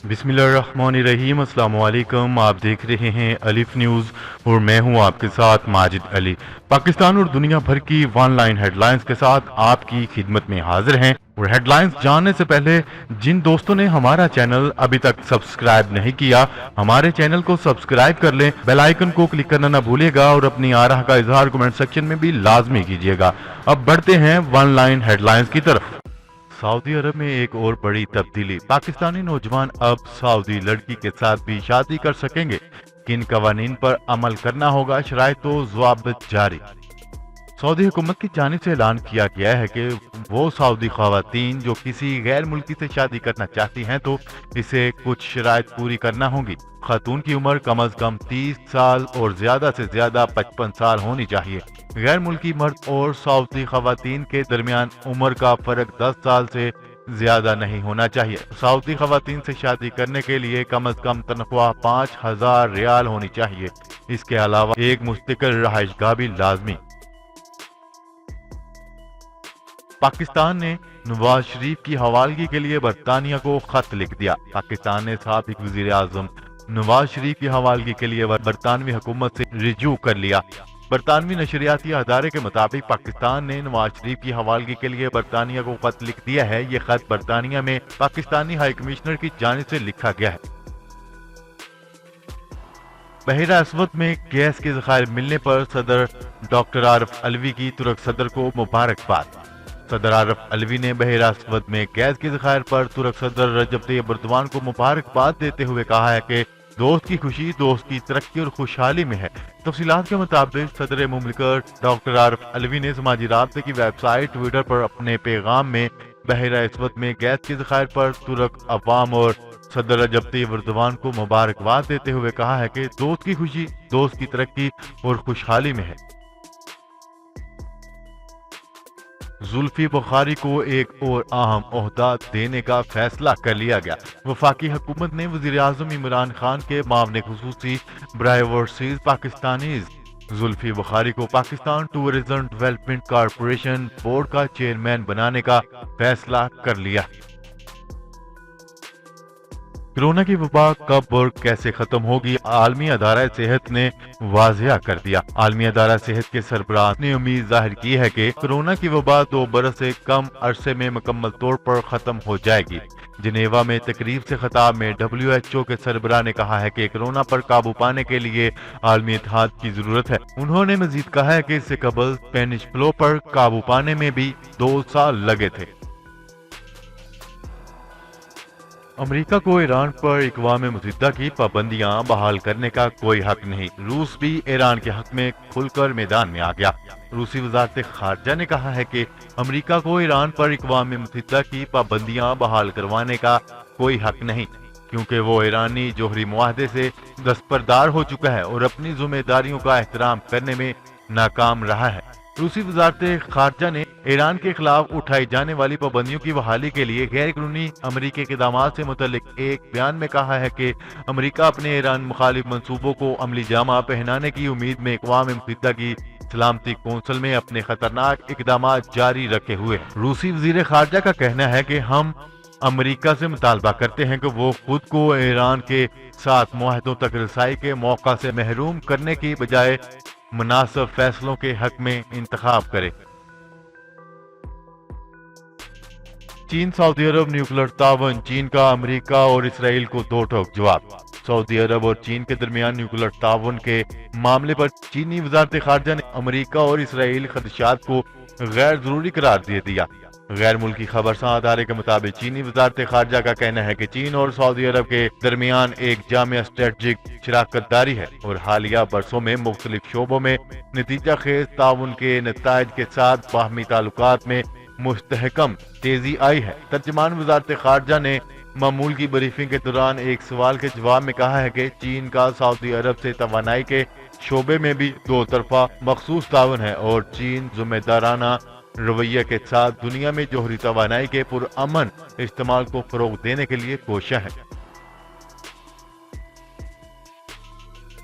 बिस्मिल्लाहिर्रहमानिर्रहीम। अस्सलाम वालेकुम। आप देख रहे हैं अलिफ न्यूज़ और मैं हूं आपके साथ माजिद अली। पाकिस्तान और दुनिया भर की ऑनलाइन हेडलाइंस के साथ आपकी खिदमत में हाजिर हैं। और हेडलाइंस जानने से पहले जिन दोस्तों ने हमारा चैनल अभी तक सब्सक्राइब नहीं किया, हमारे चैनल को सब्सक्राइब कर लें, बेल आइकन को क्लिक करना ना भूलिएगा और अपनी आराह का इजहार कमेंट सेक्शन में भी लाजमी कीजिएगा। अब बढ़ते हैं ऑनलाइन हेडलाइंस की तरफ। सऊदी अरब में एक और बड़ी तब्दीली। पाकिस्तानी नौजवान अब सऊदी लड़की के साथ भी शादी कर सकेंगे। किन कवानीन पर अमल करना होगा, शराइत व ज़वाबित जारी। सऊदी हुकूमत की जानिब से ऐलान किया गया है कि वो सऊदी खवातीन जो किसी गैर मुल्की से शादी करना चाहती हैं तो इसे कुछ शराइत पूरी करना होगी। खातून की उम्र कम अज कम 30 साल और ज्यादा से ज्यादा 55 साल होनी चाहिए। गैर मुल्की मर्द और सऊदी खवातीन के दरमियान उम्र का फर्क 10 साल से ज्यादा नहीं होना चाहिए। सऊदी खवातीन से शादी करने के लिए कम अज कम तनख्वाह 5000 रियाल होनी चाहिए। इसके अलावा एक मुस्तकिल रहायशगाह भी लाजमी। पाकिस्तान ने नवाज शरीफ की हवालगी के लिए बरतानिया को खत लिख दिया। पाकिस्तान ने साबिक वजीर आजम नवाज शरीफ की हवालगी के लिए बरतानवी हुकूमत से रिजू कर लिया। बरतानवी नशरियाती अदारे के मुताबिक पाकिस्तान ने नवाज शरीफ की हवालगी के लिए बरतानिया को खत लिख दिया है। ये खत बरतानिया में पाकिस्तानी हाई कमिश्नर की जानिब से लिखा गया है। बहरा अस्वद में गैस के ज़खायर मिलने पर सदर डॉक्टर आरिफ अलवी की तुर्क सदर को मुबारकबाद। सदर आरिफ अलवी ने बहरा अस्वद में गैस के ज़खायर पर तुर्क सदर रजब तैयब एर्दोगान को मुबारकबाद देते हुए कहा है कि दोस्त की खुशी दोस्त की तरक्की और खुशहाली में है। तफसीलात के मुताबिक सदर मुमलिकत डॉक्टर आरिफ अलवी ने समाजी राब्ते की वेबसाइट ट्विटर पर अपने पैगाम में बहरा अस्वद में गैस के ज़खायर पर तुर्क अवाम और सदर रजब तैयब एर्दोगान को मुबारकबाद देते हुए कहा है कि दोस्त की खुशी दोस्त की तरक्की और खुशहाली में है। जुल्फी बुखारी को एक और अहम ओहदा देने का फैसला कर लिया गया। वफाकी हुकूमत ने वजीर आजम इमरान खान के मामले खुसूसी बराए ओवरसीज पाकिस्तानीज जुल्फी बुखारी को Pakistan tourism development corporation board का चेयरमैन बनाने का फैसला कर लिया। कोरोना की वबा कब और कैसे खत्म होगी, आलमी अदारा सेहत ने वाजिया कर दिया। आलमी अदारा सेहत के सरबराह ने उम्मीद जाहिर की है कि कोरोना की वबा 2 बरस से कम अरसे में मुकम्मल तौर पर खत्म हो जाएगी। जिनेवा में तकरीब से खिताब में WHO के सरबराह ने कहा है कि कोरोना पर काबू पाने के लिए आलमी इत्तेहाद की जरूरत है। उन्होंने मजीद कहा है कि इससे कबल स्पेनिश फ्लू पर काबू पाने में भी 2 साल लगे थे। अमेरिका को ईरान पर अक़वाम मुत्तहिदा की पाबंदियां बहाल करने का कोई हक नहीं। रूस भी ईरान के हक में खुलकर मैदान में आ गया। रूसी वज़ारत ख़ारजा ने कहा है कि अमेरिका को ईरान पर अक़वाम मुत्तहिदा की पाबंदियां बहाल करवाने का कोई हक नहीं, क्योंकि वो ईरानी जोहरी मुआहदे से दस्तबरदार हो चुका है और अपनी जिम्मेदारियों का एहतराम करने में नाकाम रहा है। रूसी वज़ारत ख़ारजा ने ईरान के खिलाफ उठाई जाने वाली पाबंदियों की बहाली के लिए गैर कानूनी अमरीकी इक़दामात से मुतल्लिक एक बयान में कहा है कि अमरीका अपने ईरान मुखालिफ मंसूबों को अमली जामा पहनाने की उम्मीद में अक़वाम मुत्तहिदा की सलामती कौंसिल में अपने खतरनाक इक़दामात जारी रखे हुए हैं। रूसी वज़ीर ख़ारजा का कहना है कि हम अमरीका से मुतालबा करते हैं कि वो खुद को ईरान के साथ मुआहदों तक रसाई के मौका से महरूम करने की बजाय मुनासिब फैसलों के हक में इंतखाब करे। चीन सऊदी अरब न्यूक्लियर तावन। चीन का अमेरिका और इसराइल को दो टोक जवाब। सऊदी अरब और चीन के दरमियान न्यूक्लियर तावन के मामले पर चीनी वज़ारत ख़ारजा ने अमेरिका और इसराइल खदशात को गैर जरूरी करार दे दिया। गैर मुल्की खबरसां अदारे के मुताबिक चीनी वज़ारत ख़ारजा का कहना है कि चीन और सऊदी अरब के दरमियान एक जामिया स्ट्रेटजिक शराकतदारी है और हालिया बरसों में मुख्तलिफ शोबों में नतीजा खेज ताउन के नताइज के साथ बाहमी ताल्लुकात में मुस्तहकम तेजी आई है। तर्जमान वज़ारत ख़ारजा ने मामूल की ब्रीफिंग के दौरान एक सवाल के जवाब में कहा है कि चीन का सऊदी अरब से तवानाई के शोबे में भी 2 तरफा मखसूस ताउन है और चीन जिम्मेदाराना रवैया के साथ दुनिया में जोहरी तवानाई के पुरअमन इस्तेमाल को फरोग देने के लिए कोशिश है।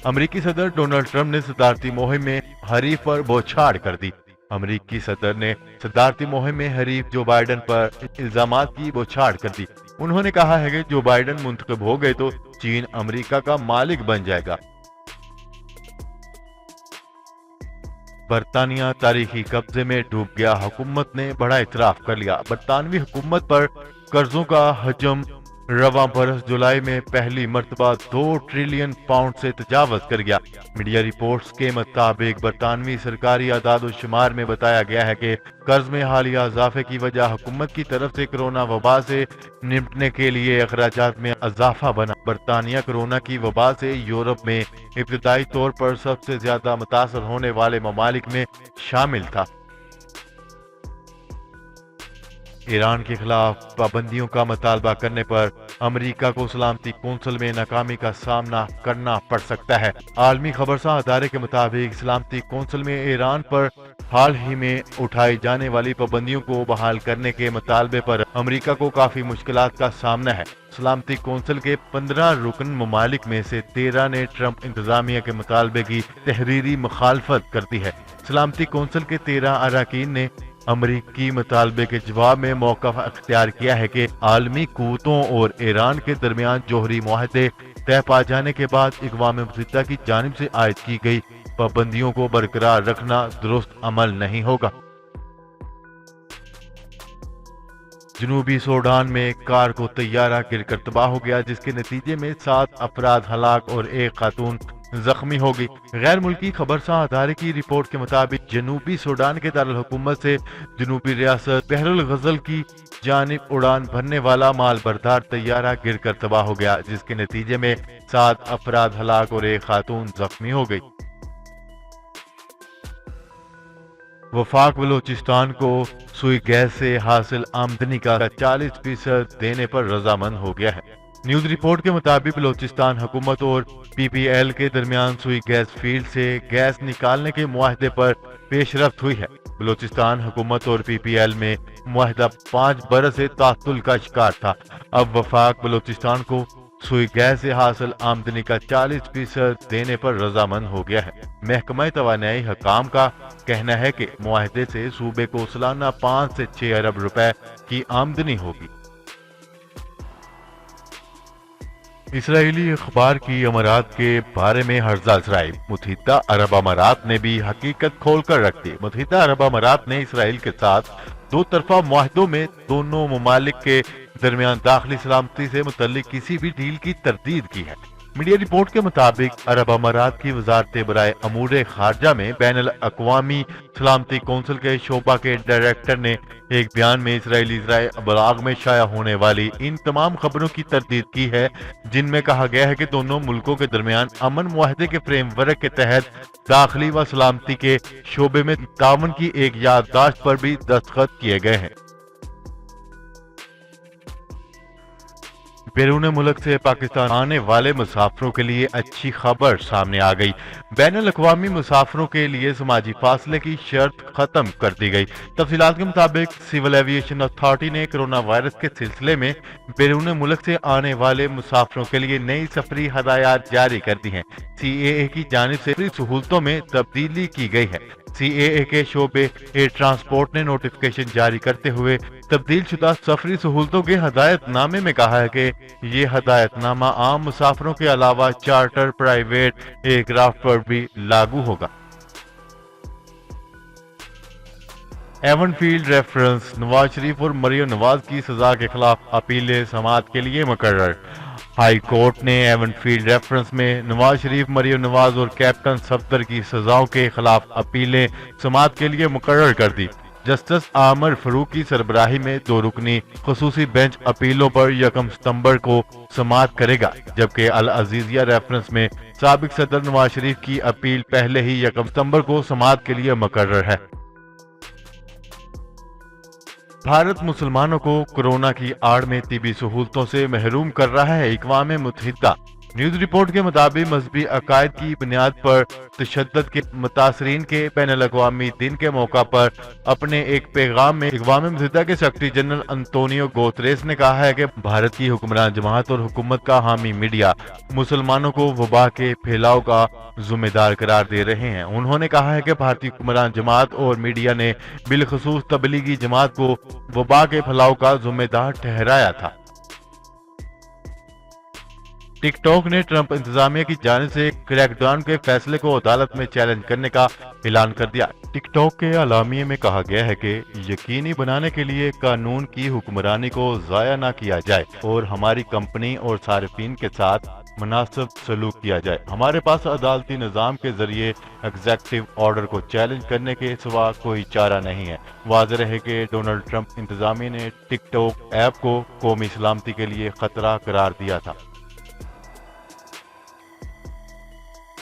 अमेरिकी सदर डोनाल्ड ट्रंप ने सदारती मुहिम में हरीफ पर बौछार कर दी। अमेरिकी सदर ने सदारती मुहिम में हरीफ जो बाइडन पर इल्जामात की बौछार कर दी। انہوں نے کہا ہے کہ جو بائیڈن منتخب ہو گئے تو چین امریکہ کا مالک بن جائے گا۔ برطانیہ تاریخی قبضے میں ڈوب گیا، حکومت نے بڑا اعتراف کر لیا۔ برطانوی حکومت پر قرضوں کا حجم رواں برس جولائی میں پہلی مرتبہ 2 ٹریلین پاؤنڈ سے تجاوز کر گیا۔ میڈیا رپورٹس کے مطابق برطانوی سرکاری اعداد و شمار میں بتایا گیا ہے کہ قرض میں حالیہ اضافے کی وجہ حکومت کی طرف سے کرونا وبا سے نمٹنے کے لیے اخراجات میں اضافہ بنا۔ برطانیہ کرونا کی وبا سے یورپ میں ابتدائی طور پر سب سے زیادہ متاثر ہونے والے ممالک میں شامل تھا۔ ایران کے خلاف پابندیوں کا مطالبہ کرنے پر امریکہ کو سلامتی کونسل میں ناکامی کا سامنا کرنا پڑ سکتا ہے۔ عالمی خبرساں ادارے کے مطابق سلامتی کونسل میں ایران پر حال ہی میں اٹھائی جانے والی پابندیوں کو بحال کرنے کے مطالبے پر امریکہ کو کافی مشکلات کا سامنا ہے۔ سلامتی کونسل کے 15 رکن ممالک میں سے 13 نے ٹرمپ انتظامیہ کے مطالبے کی تحریری مخالفت کرتی ہے۔ سلامتی کونسل کے 13 اراکین نے امریکی مطالبے کے جواب میں موقف اختیار کیا ہے کہ عالمی قوتوں اور ایران کے درمیان جوہری معاہدے طے پا جانے کے بعد اقوام متحدہ کی جانب سے عائد کی گئی پابندیوں کو برقرار رکھنا درست عمل نہیں ہوگا۔ جنوبی سوڈان میں ایک کار کو طیارہ گر کر تباہ ہو گیا، جس کے نتیجے میں 7 افراد ہلاک اور ایک خاتون زخمی ہو گئی۔ غیر ملکی خبرساں ادارے کی رپورٹ کے مطابق جنوبی سوڈان کے دارالحکومت سے جنوبی ریاست بحر الغزل کی جانب اڑان بھرنے والا مال بردار طیارہ گر کر تباہ ہو گیا، جس کے نتیجے میں 7 افراد ہلاک اور ایک خاتون زخمی ہو گئی۔ وفاق بلوچستان کو سوئی گیس سے حاصل آمدنی کا 40% دینے پر رضامند ہو گیا ہے۔ نیوز رپورٹ کے مطابق بلوچستان حکومت اور پی پی ایل کے درمیان سوئی گیس فیلڈ سے گیس نکالنے کے معاہدے پر پیش رفت ہوئی ہے۔ بلوچستان حکومت اور پی پی ایل میں معاہدہ 5 برس سے تعطل کا شکار تھا۔ اب وفاق بلوچستان کو سوئی گیس سے حاصل آمدنی کا 40% دینے پر رضامند ہو گیا ہے۔ محکمہ توانائی حکام کا کہنا ہے کہ معاہدے سے صوبے کو سالانہ 5 سے 6 ارب روپے کی آمدنی ہوگی۔ اسرائیلی اخبار کی امارات کے بارے میں ہرزہ اسرائیل، متحدہ عرب امارات نے بھی حقیقت کھول کر رکھ دی۔ متحدہ عرب امارات نے اسرائیل کے ساتھ 2 طرفہ معاہدوں میں دونوں ممالک کے درمیان داخلی سلامتی سے متعلق کسی بھی ڈیل کی تردید کی ہے۔ میڈیا رپورٹ کے مطابق عرب امارات کی وزارت برائے امور خارجہ میں بین الاقوامی سلامتی کونسل کے شعبہ کے ڈائریکٹر نے ایک بیان میں اسرائیلی ذرائع ابلاغ میں شائع ہونے والی ان تمام خبروں کی تردید کی ہے جن میں کہا گیا ہے کہ دونوں ملکوں کے درمیان امن معاہدے کے فریم ورک کے تحت داخلی و سلامتی کے شعبے میں تعاون کی ایک یادداشت پر بھی دستخط کیے گئے ہیں۔ بیرون ملک سے پاکستان آنے والے مسافروں کے لیے اچھی خبر سامنے آ گئی۔ بین الاقوامی مسافروں کے لیے سماجی فاصلے کی شرط ختم کر دی گئی۔ تفصیلات کے مطابق سول ایویشن اتھارٹی نے کرونا وائرس کے سلسلے میں بیرون ملک سے آنے والے مسافروں کے لیے نئی سفری ہدایات جاری کر دی ہیں۔ سی اے اے کی جانب سے سہولتوں میں تبدیلی کی گئی ہے۔ سی اے اے کے شعبے ایئر ٹرانسپورٹ نے نوٹیفکیشن جاری کرتے ہوئے تبدیل شدہ سفری سہولتوں کے ہدایت نامے میں کہا ہے کہ یہ ہدایت نامہ عام مسافروں کے علاوہ چارٹر پرائیویٹ ایئر کرافٹ پر بھی لاگو ہوگا۔ Even field reference, Nawaz Sharif اور مریم نواز کی سزا کے خلاف اپیل سماعت کے لیے مقرر۔ ہائی کورٹ نے ایون فیلڈ ریفرنس میں نواز شریف، مریم نواز اور کیپٹن صفدر کی سزاؤں کے خلاف اپیلیں سماعت کے لیے مقرر کر دی۔ جسٹس عامر فاروق کی سربراہی میں 2 رکنی خصوصی بینچ اپیلوں پر 1 ستمبر کو سماعت کرے گا، جبکہ العزیزیہ ریفرنس میں سابق صدر نواز شریف کی اپیل پہلے ہی 1 ستمبر کو سماعت کے لیے مقرر ہے۔ بھارت مسلمانوں کو کرونا کی آڑ میں طبی سہولتوں سے محروم کر رہا ہے، اقوام متحدہ۔ نیوز رپورٹ کے مطابق مذہبی عقائد کی بنیاد پر تشدد کے متاثرین کے بین الاقوامی دن کے موقع پر اپنے ایک پیغام میں اقوام متحدہ کے سیکرٹری جنرل انطونیو گوتریس نے کہا ہے کہ بھارت کی حکمران جماعت اور حکومت کا حامی میڈیا مسلمانوں کو وبا کے پھیلاؤ کا ذمہ دار قرار دے رہے ہیں۔ انہوں نے کہا ہے کہ بھارتی حکمران جماعت اور میڈیا نے بالخصوص تبلیغی جماعت کو وبا کے پھیلاؤ کا ذمہ دار ٹھہرایا تھا۔ टिक टॉक ने ट्रंप इंतजामिया की जानिब से क्रैकडाउन के फैसले को अदालत में चैलेंज करने का ऐलान कर दिया। टिक टॉक के अलामिये में कहा गया है कि यकीनी बनाने के लिए कानून की हुक्मरानी को ज़ाया ना किया जाए और हमारी कंपनी और सार्फिन के साथ मुनासिब सलूक किया जाए। हमारे पास अदालती निज़ाम के जरिए एग्जेक्टिव ऑर्डर को चैलेंज करने के सिवा कोई चारा नहीं है। वाज़ेह रहे कि डोनाल्ड ट्रंप इंतजामिया ने टिक टॉक ऐप को कौमी सलामती के लिए खतरा करार दिया था।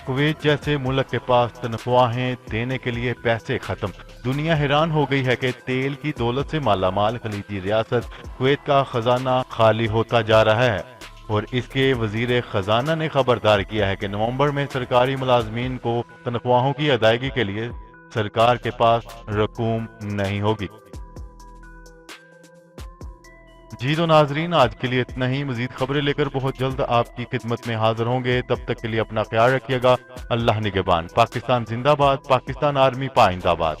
कुवैत जैसे मुल्क के पास तनख्वाहें देने के लिए पैसे खत्म। दुनिया हैरान हो गई है कि तेल की दौलत से मालामाल खलीजी रियासत कुवैत का खजाना खाली होता जा रहा है और इसके वजीर खजाना ने खबरदार किया है कि नवंबर में सरकारी मुलाजमीन को तनख्वाहों की अदायगी के लिए सरकार के पास रकूम नहीं होगी। जी तो नाजरीन, आज के लिए इतना ही। मजीद खबरें लेकर बहुत जल्द आपकी खिदमत में हाजिर होंगे। तब तक के लिए अपना ख्याल रखिएगा। अल्लाह निगहबान। पाकिस्तान जिंदाबाद। पाकिस्तान आर्मी पाइंदाबाद।